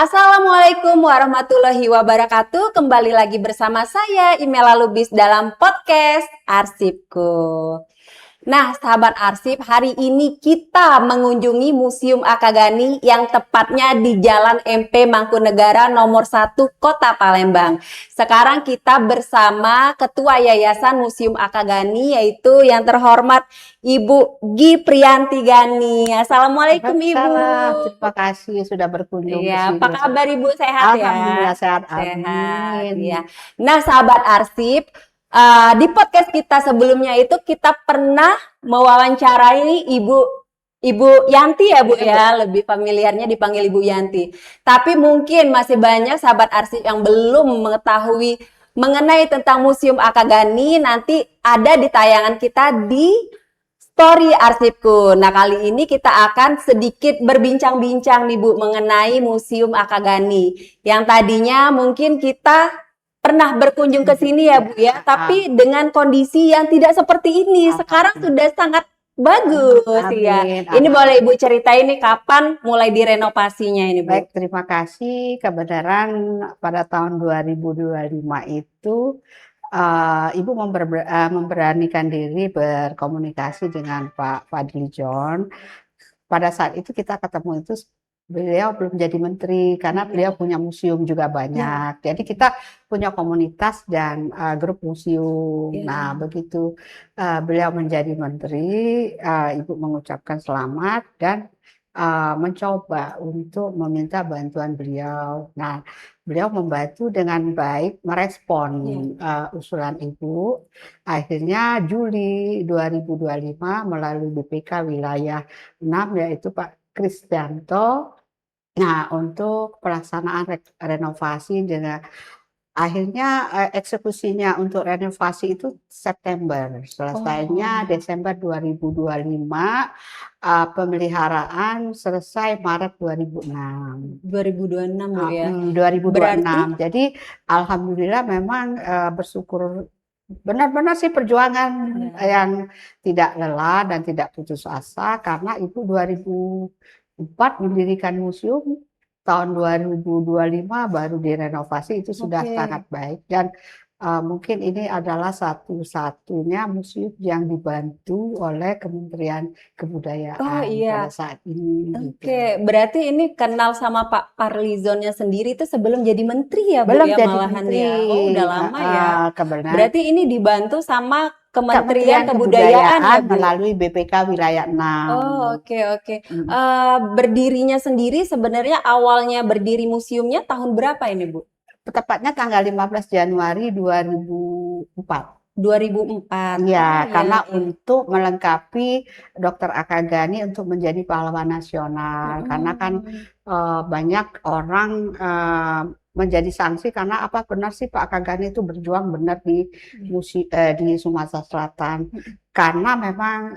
Assalamualaikum warahmatullahi wabarakatuh. Kembali lagi bersama saya Imela Lubis dalam podcast Arsipku. Nah, sahabat Arsip, hari ini kita mengunjungi Museum Akagani yang tepatnya di Jalan MP Mangkunegara nomor 1 Kota Palembang. Sekarang kita bersama Ketua Yayasan Museum Akagani, yaitu yang terhormat Ibu Gi Priyanti Gani. Assalamualaikum Ibu. Terima kasih sudah berkunjung ke Iya, sini. apa kabar Ibu? Sehat ya? Alhamdulillah sehat. Sehat, Amin. ya. Nah, sahabat Arsip, di podcast kita sebelumnya itu kita pernah mewawancarai Ibu Yanti ya Bu ya, lebih familiarnya dipanggil Ibu Yanti. Tapi mungkin masih banyak sahabat Arsip yang belum mengetahui mengenai tentang Museum Akagani. Nanti ada di tayangan kita di Story Arsipku. Nah, kali ini kita akan sedikit berbincang-bincang nih Bu mengenai Museum Akagani. Yang tadinya mungkin kita pernah berkunjung ke sini ya Bu ya, tapi dengan kondisi yang tidak seperti ini. Sekarang sudah sangat bagus ya. Ini boleh Ibu ceritain nih kapan mulai direnovasinya ini Bu? Baik, terima kasih. Kebenaran pada tahun 2025 itu Ibu memberanikan diri berkomunikasi dengan Pak Fadli John. Pada saat itu kita ketemu itu beliau belum jadi menteri karena beliau punya museum juga banyak. Jadi kita punya komunitas dan grup museum. Nah, begitu beliau menjadi menteri, Ibu mengucapkan selamat dan mencoba untuk meminta bantuan beliau. Nah, beliau membantu dengan baik merespon usulan Ibu. Akhirnya Juli 2025 melalui BPK wilayah 6 yaitu Pak Kristianto. Nah, untuk pelaksanaan renovasi dengan akhirnya eksekusinya untuk renovasi itu September, selesainya Desember 2025, pemeliharaan selesai Maret 2006. 2026 Bu ya. 2026. Berarti Jadi alhamdulillah memang bersyukur benar-benar sih perjuangan yang tidak lelah dan tidak putus asa karena Ibu 2004 mendirikan museum. Tahun 2025 baru direnovasi, itu sudah sangat baik dan mungkin ini adalah satu-satunya museum yang dibantu oleh Kementerian Kebudayaan pada saat ini. Berarti ini kenal sama Pak Parlizonnya sendiri itu sebelum jadi menteri ya Bu Belum ya jadi malahan menteri. ya. Oh, udah lama ya. Kebenaran. Berarti ini dibantu sama Kementerian Kebudayaan ya Bu? Melalui BPK wilayah 6. Oh, oke. Berdirinya sendiri sebenarnya awalnya berdiri museumnya tahun berapa ini Bu? Tepatnya tanggal 15 Januari 2004. 2004. Ya, karena untuk melengkapi Dr. Akagani untuk menjadi pahlawan nasional. Karena kan banyak orang menjadi sanksi karena apa benar sih Pak Akagani itu berjuang benar di Sumatera Selatan. Karena memang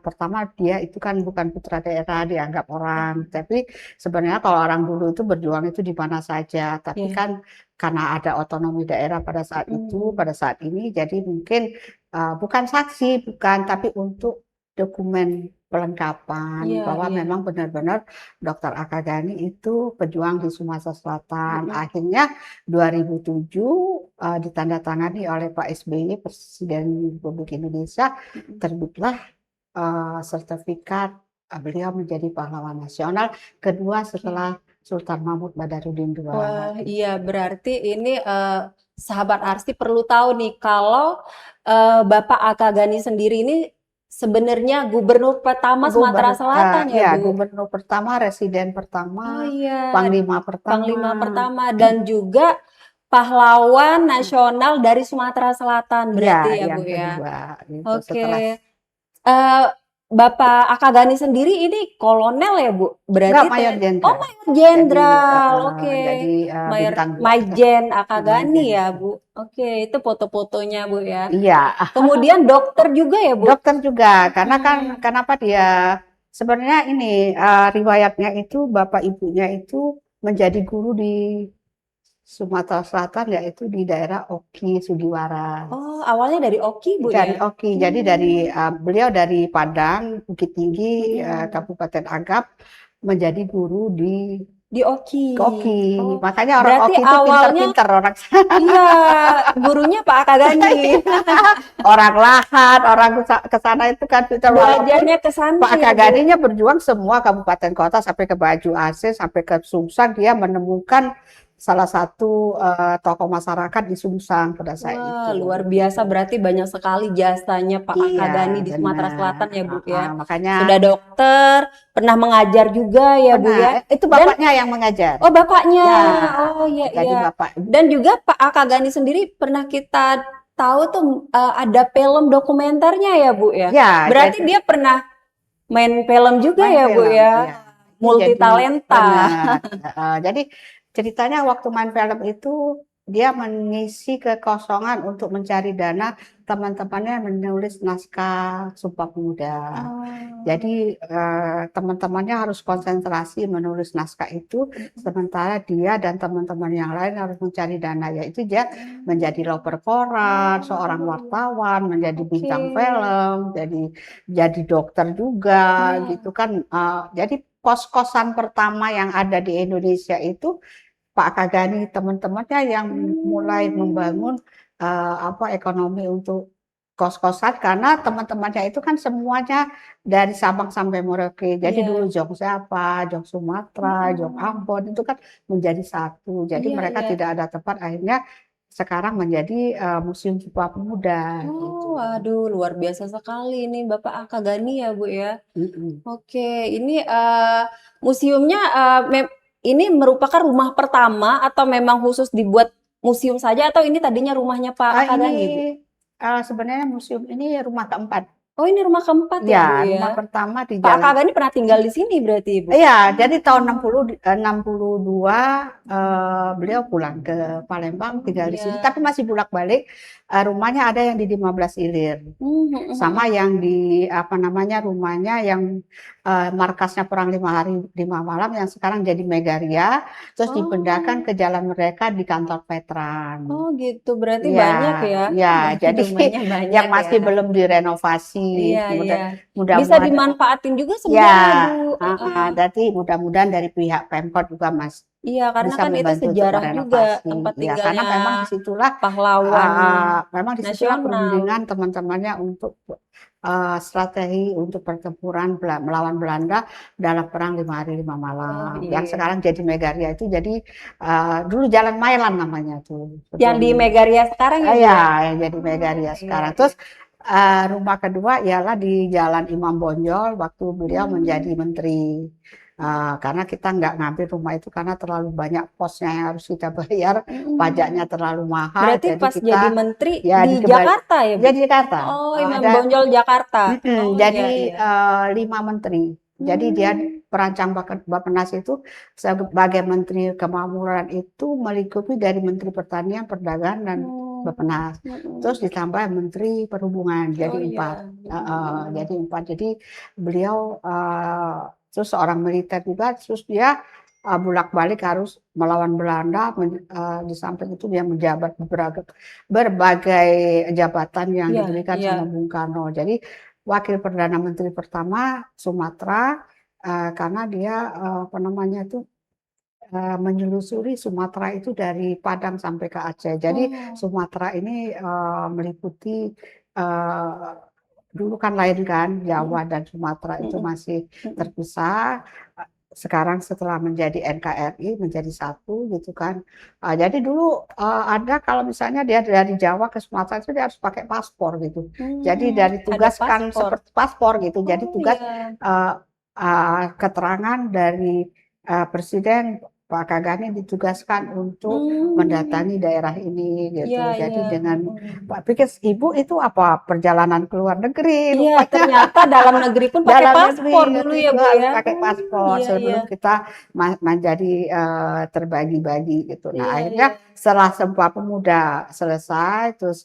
pertama dia itu kan bukan putra daerah dianggap orang, tapi sebenarnya kalau orang dulu itu berjuang itu di mana saja. Tapi kan karena ada otonomi daerah pada saat itu, pada saat ini, jadi mungkin bukan saksi, tapi untuk dokumen pelengkapan bahwa memang benar-benar Dr. Akagani itu pejuang di Sumatera Selatan. Akhirnya 2007 ditandatangani oleh Pak SBY, Presiden Republik Indonesia, terbitlah sertifikat beliau menjadi pahlawan nasional kedua setelah Sultan Mahmud Badarudin II. Wah, iya berarti ini sahabat Arsip perlu tahu nih kalau Bapak Akagani sendiri ini sebenarnya gubernur pertama Sumatera Selatan ya Bu? Gubernur pertama, residen pertama, panglima pertama, dan juga pahlawan nasional dari Sumatera Selatan berarti ya Bu ya. Kedua, Bapak Akagani sendiri ini kolonel ya Bu? Berarti Mayor Jenderal. Oh, Mayor Jenderal. Jadi Majen Akagani ya Bu. Itu foto-fotonya Bu ya. Iya. Kemudian dokter juga ya Bu? Dokter juga, karena kan kenapa dia sebenarnya ini riwayatnya itu bapak ibunya itu menjadi guru di Sumatera Selatan, yaitu di daerah Oki, Sugiwara. Oh, awalnya dari Oki Bu Dari ya? Oki, jadi beliau dari Padang, Bukit Tinggi, Kabupaten Agam, menjadi guru di Di Oki. Oki. Oh, Makanya orang berarti Oki itu awalnya pinter-pinter orang iya, gurunya Pak Akagani. orang Lahat, orang ke sana itu kan pinter walaupun Belajarnya ke sana Pak ya, Bu. Akaganinya berjuang semua kabupaten kota sampai ke Baju Aceh sampai ke Sumsang dia menemukan salah satu tokoh masyarakat di Sumsang pada saat Wah, itu. luar biasa berarti banyak sekali jasanya Pak Iya, Akagani di Sumatera benar. Selatan ya, Bu ya. Makanya Sudah dokter, pernah mengajar juga ya, Bu pernah ya. itu Dan bapaknya yang mengajar. oh bapaknya. Ya, Oh iya jadi iya. bapak. Dan juga Pak Akagani sendiri pernah kita tahu tuh ada film dokumenternya ya, Bu ya. Ya, Berarti jadi dia pernah main film juga main ya, Bu film. ya. Ya, ini Multi jadi talenta. benar. Jadi ceritanya waktu main film itu dia mengisi kekosongan untuk mencari dana teman-temannya menulis naskah Sumpah Pemuda. Oh. Jadi teman-temannya harus konsentrasi menulis naskah itu, sementara dia dan teman-teman yang lain harus mencari dana. Yaitu dia menjadi loper koran, seorang Oh, wartawan, menjadi oke. bintang film, jadi dokter juga, Iya. gitu kan. Jadi kos-kosan pertama yang ada di Indonesia itu Pak Kagani teman-temannya yang mulai Hmm. membangun apa ekonomi untuk kos-kosan karena teman-temannya itu kan semuanya dari Sabang sampai Merauke. Jadi dulu Iya. Jogja, Jog Sumatera, Jog Mm-mm. Ambon itu kan menjadi satu. Jadi Iya, mereka iya. tidak ada tempat akhirnya sekarang menjadi Museum Sumpah Pemuda Oh, gitu. waduh, luar biasa sekali ini Bapak Akagani ya, Bu ya. Mm-mm. Oke, ini museumnya ini merupakan rumah pertama atau memang khusus dibuat museum saja atau ini tadinya rumahnya Pak Ini Akagani, Bu? sebenarnya museum ini rumah keempat. Oh, ini rumah keempat ya, Ya, Bu rumah ya. pertama di Pak Jalan. Akagani pernah tinggal di sini berarti, Bu? Iya, jadi tahun Oh, 62 beliau pulang ke Palembang tinggal di sini, iya. tapi masih bolak-balik. Rumahnya ada yang di 15 Ilir, Hmm, hmm, hmm, sama hmm. yang di apa namanya rumahnya yang markasnya Perang 5 Hari 5 Malam yang sekarang jadi Megaria, terus dipindahkan Oh, ke Jalan Mereka di kantor Veteran. oh gitu. Berarti Ya, banyak ya. ya, Berarti jadi rumahnya yang banyak ya. masih belum direnovasi, Iya, iya. Bisa mudah-mudahan. dimanfaatin juga Ya, sebenarnya, Bu. jadi mudah-mudahan dari pihak Pemkot juga Iya, karena bisa kan itu membantu untuk sejarah juga merenovasi. tempat Ya, karena tinggalnya pahlawan memang disitulah nasional. perundingan teman-temannya untuk strategi untuk pertempuran melawan Belanda dalam Perang 5 Hari 5 Malam. Oh Yang iya. sekarang jadi Megaria itu jadi dulu Jalan Mailan namanya tuh Yang di sebelum. Megaria sekarang ya, Bu Ya, ya? yang jadi Oh Megaria iya, sekarang. iya. Terus rumah kedua ialah di Jalan Imam Bonjol waktu beliau menjadi Hmm. menteri. Karena kita nggak ngambil rumah itu karena terlalu banyak posnya yang harus kita bayar, pajaknya Mm-mm. terlalu mahal. Berarti Jadi pas kita jadi menteri ya di dikembali Jakarta ya, Bu? jadi Jakarta. Oh, Imam Ada Bonjol Jakarta. Oh jadi iya, iya. 5 menteri. Jadi dia Hmm. perancang Bappenas itu sebagai Menteri Kemakmuran itu melingkupi dari Menteri Pertanian, Perdagangan dan Hmm. Bappenas. Terus Mm-mm. ditambah Menteri Perhubungan jadi Oh empat. iya. Mm-mm. Jadi empat. Jadi beliau terus seorang militer juga. Terus dia bolak-balik harus melawan Belanda. Di samping itu dia menjabat berbagai jabatan yang Iya, diberikan iya. sama Bung Karno. Jadi Wakil Perdana Menteri pertama Sumatera karena dia apa namanya itu menyelusuri Sumatera itu dari Padang sampai ke Aceh. Jadi Oh. Sumatera ini meliputi dulu kan lain kan Jawa Mm-mm. dan Sumatera itu Mm-mm. masih Mm-mm. terpisah. Sekarang setelah menjadi NKRI menjadi satu gitu kan. Jadi dulu ada kalau misalnya dia dari Jawa ke Sumatera itu dia harus pakai paspor gitu. Jadi Hmm, dari ada tugas kan paspor. seperti paspor gitu. Jadi Oh tugas iya. uh, keterangan dari Presiden Pak Kagani ditugaskan untuk Hmm, mendatangi daerah ini iya, gitu. iya. Jadi dengan Mm-mm. Pak pikir ibu itu apa perjalanan ke luar negeri Iya, rupanya ternyata dalam negeri pun pakai dalam paspor negeri dulu itu ya, Bu harus ya. pakai paspor Iya, iya. sebelum kita menjadi terbagi-bagi gitu. Nah Iya, akhirnya iya. setelah Sumpah Pemuda selesai terus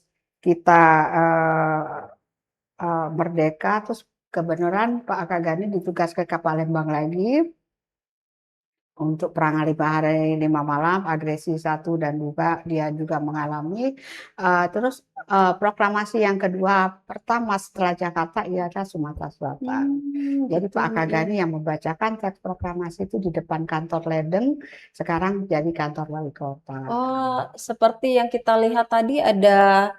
kita merdeka terus kebenaran Pak Kagani ditugas ke Palembang lagi. untuk perang 5 hari 5 malam, agresi 1 dan 2 dia juga mengalami. Terus proklamasi yang kedua pertama setelah Jakarta ialah Sumatera Selatan. Jadi Gitu. Pak Akagani yang membacakan teks proklamasi itu di depan kantor Ledeng, sekarang jadi kantor wali kota. Oh, seperti yang kita lihat tadi ada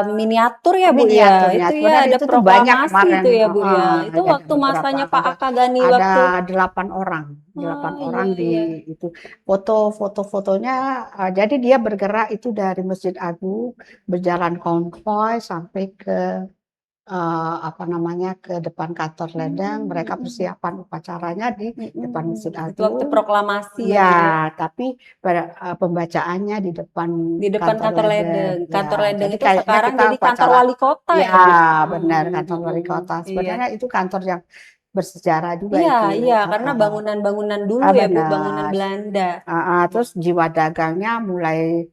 miniatur ya Bu Miniatur, ya, itu miniatur, ya dan ada itu tuh banyak proklamasi kemarin, itu ya Bu ya. Itu jadi waktu beberapa masanya Pak Akagani ada waktu. 8 orang, Oh 8 iya orang di iya. itu. Fotonya, jadi dia bergerak itu dari Masjid Agung, berjalan konvoy sampai ke apa namanya, ke depan kantor Ledeng, mereka persiapan upacaranya di depan Masjid Itu waktu Agung. proklamasi ya Bu ya. Ya, tapi pada pembacaannya di depan Di depan kantor kantor Ledeng. Ledeng. Ya, Kantor Ledeng jadi itu kayaknya sekarang kita jadi kantor upacara. wali kota Ya, ya Bu. benar, kantor wali kota. Iya. Sebenarnya itu kantor yang bersejarah juga Iya, itu. iya, karena bangunan-bangunan dulu ya Bu, bangunan Benar. Belanda. Terus jiwa dagangnya mulai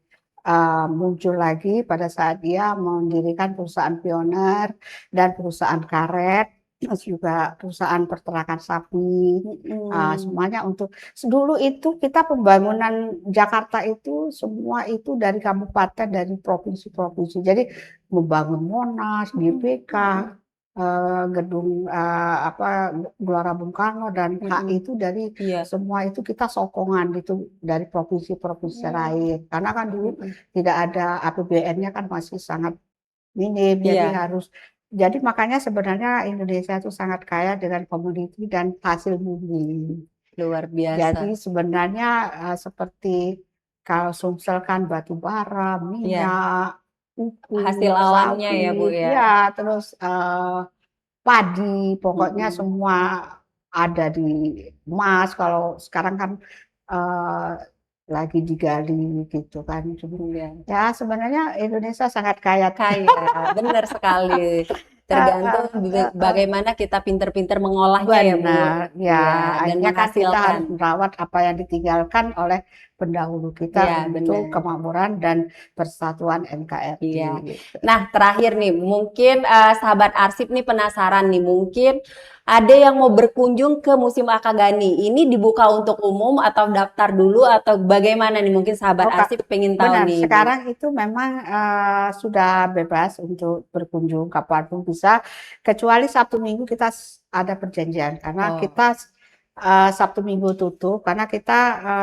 muncul lagi pada saat dia mendirikan perusahaan pioner dan perusahaan karet, terus juga perusahaan peternakan sapi. Semuanya untuk dulu itu kita pembangunan Jakarta itu semua itu dari kabupaten, dari provinsi-provinsi. Jadi membangun Monas, GBK, gedung apa Gelora Bung Karno dan HI itu dari Iya. semua itu kita sokongan gitu dari provinsi-provinsi lain. Karena kan dulu tidak ada APBN-nya kan masih sangat minim, jadi Iya, jadi makanya sebenarnya Indonesia itu sangat kaya dengan komoditi dan hasil bumi. luar biasa. Jadi sebenarnya seperti kalau Sumsel kan batu bara, Iya, minyak, uku, hasil alamnya ya Bu sawit, ya. ya terus padi, pokoknya Mm-mm. semua ada di emas. Kalau sekarang kan eh, lagi digali gitu kan. Iya. Ya sebenarnya Indonesia sangat kaya. Kaya, benar sekali. Tergantung bagaimana kita pinter-pinter mengolahnya ya Bu. Benar, ya Iya, dan akhirnya kan kita menghasilkan. harus merawat apa yang ditinggalkan oleh pendahulu kita Iya, untuk benar. kemakmuran dan persatuan NKRI. Iya. Gitu. Nah, terakhir nih, mungkin sahabat arsip nih penasaran nih, mungkin ada yang mau berkunjung ke Museum Akagani. Ini dibuka untuk umum atau daftar dulu atau bagaimana nih? Mungkin sahabat Oh, Kak, arsip pengen tahu benar. nih, Bu. Sekarang itu memang sudah bebas untuk berkunjung kapanpun bisa, kecuali Sabtu Minggu kita ada perjanjian karena Oh, kita Sabtu Minggu tutup karena kita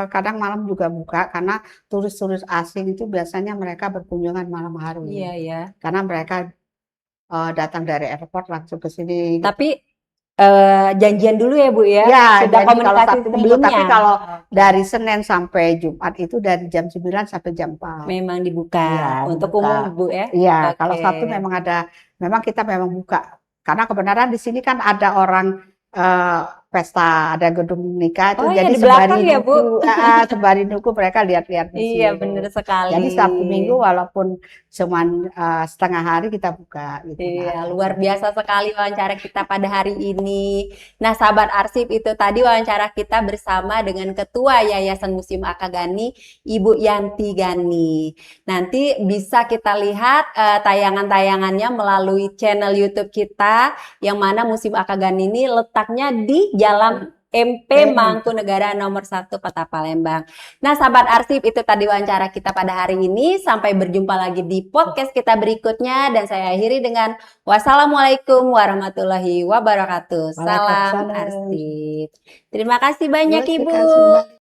kadang malam juga buka karena turis-turis asing itu biasanya mereka berkunjungan malam hari iya ya. karena mereka datang dari airport langsung ke sini gitu. Tapi janjian dulu ya, Bu ya. Ya, Sudah jadi kalau komunikasi Sabtu Minggu, tapi sebelumnya. kalau Oke. dari Senin sampai Jumat itu dari jam 9 sampai jam 4. Memang dibuka Iya, untuk dibuka. umum, Bu ya. Iya, kalau Oke. Sabtu memang kita memang buka. Karena kebenaran di sini kan ada orang eh, pesta, ada gedung nikah itu, Oh ya, jadi di sembari belakang ya, Bu. nunggu, sembari nunggu mereka lihat-lihat Iya, museum. benar sekali. Jadi Sabtu Minggu walaupun cuman setengah hari kita buka gitu Iya, Mas. luar biasa sekali wawancara kita pada hari ini. Nah, sahabat arsip itu tadi wawancara kita bersama dengan Ketua Yayasan Museum Akagani, Ibu Yanti Gani. Nanti bisa kita lihat tayangan-tayangannya melalui channel YouTube kita, yang mana Museum Akagani ini letaknya di Jalan MP Mangkunegara nomor 1 Kota Palembang. Nah, sahabat arsip itu tadi wawancara kita pada hari ini. Sampai berjumpa lagi di podcast kita berikutnya. Dan saya akhiri dengan wassalamualaikum warahmatullahi wabarakatuh. Salam Waalaikumsalam. arsip. Terima kasih banyak, Terima Ibu. kasih, Mbak.